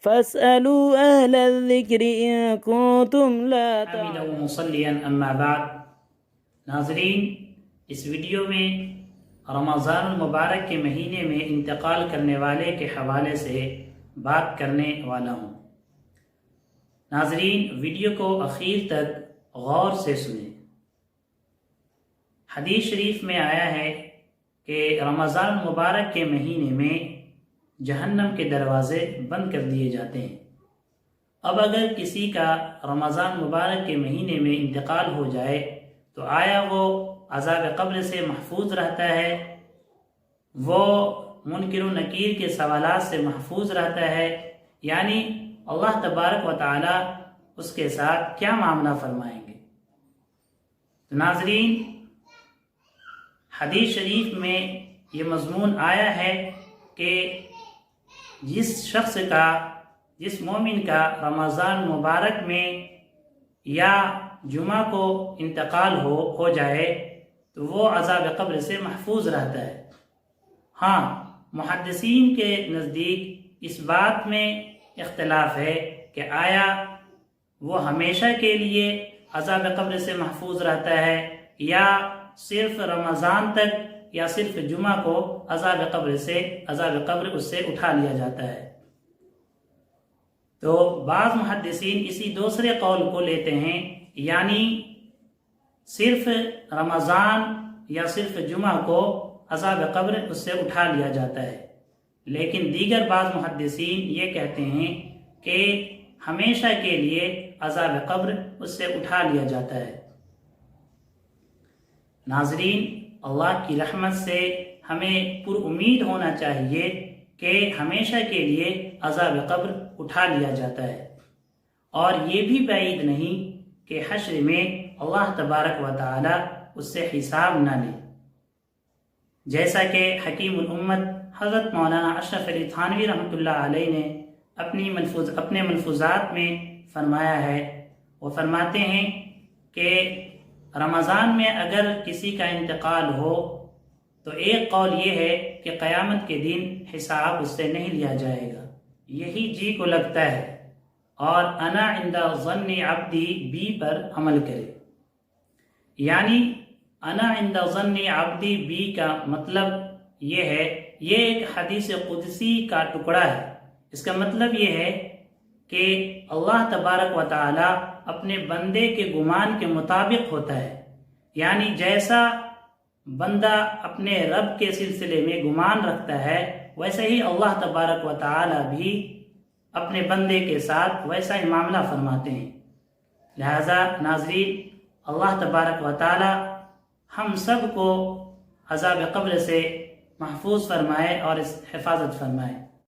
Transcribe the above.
فاسألوا أهل الذكر إن كنتم لا تعلمون مصليا اما بعد۔ ناظرین، اس ویڈیو میں رمضان المبارک کے مہینے میں انتقال کرنے والے کے حوالے سے بات کرنے والا ہوں۔ ناظرین، ویڈیو کو اخیر تک غور سے سنیں۔ حدیث شریف میں آیا ہے کہ رمضان المبارک کے مہینے میں جہنم کے دروازے بند کر دیے جاتے ہیں۔ اب اگر کسی کا رمضان مبارک کے مہینے میں انتقال ہو جائے تو آیا وہ عذاب قبر سے محفوظ رہتا ہے؟ وہ منکر و نکیر کے سوالات سے محفوظ رہتا ہے؟ یعنی اللہ تبارک و تعالی اس کے ساتھ کیا معاملہ فرمائیں گے؟ ناظرین، حدیث شریف میں یہ مضمون آیا ہے کہ جس مومن کا رمضان مبارک میں یا جمعہ کو انتقال ہو جائے تو وہ عذاب قبر سے محفوظ رہتا ہے۔ ہاں، محدثین کے نزدیک اس بات میں اختلاف ہے کہ آیا وہ ہمیشہ کے لیے عذاب قبر سے محفوظ رہتا ہے یا صرف رمضان تک یا صرف جمعہ کو عذاب قبر اس سے اٹھا لیا جاتا ہے۔ تو بعض محدثین اسی دوسرے قول کو لیتے ہیں، یعنی صرف رمضان یا صرف جمعہ کو عذاب قبر اس سے اٹھا لیا جاتا ہے، لیکن دیگر بعض محدثین یہ کہتے ہیں کہ ہمیشہ کے لیے عذاب قبر اس سے اٹھا لیا جاتا ہے۔ ناظرین، اللہ کی رحمت سے ہمیں پر امید ہونا چاہیے کہ ہمیشہ کے لیے عذاب قبر اٹھا لیا جاتا ہے، اور یہ بھی بعید نہیں کہ حشر میں اللہ تبارک و تعالی اس سے حساب نہ لے، جیسا کہ حکیم الامت حضرت مولانا اشرف علی تھانوی رحمۃ اللہ علیہ نے اپنے ملفوظات میں فرمایا ہے۔ وہ فرماتے ہیں کہ رمضان میں اگر کسی کا انتقال ہو تو ایک قول یہ ہے کہ قیامت کے دن حساب اس سے نہیں لیا جائے گا، یہی جی کو لگتا ہے، اور انا عند ظن عبدی بی پر عمل کرے۔ یعنی انا عند ظن عبدی بی کا مطلب یہ ہے، یہ ایک حدیث قدسی کا ٹکڑا ہے۔ اس کا مطلب یہ ہے کہ اللہ تبارک و تعالی اپنے بندے کے گمان کے مطابق ہوتا ہے، یعنی جیسا بندہ اپنے رب کے سلسلے میں گمان رکھتا ہے ویسے ہی اللہ تبارک و تعالی بھی اپنے بندے کے ساتھ ویسا ہی معاملہ فرماتے ہیں۔ لہذا ناظرین، اللہ تبارک و تعالی ہم سب کو عذاب قبر سے محفوظ فرمائے اور اس حفاظت فرمائے۔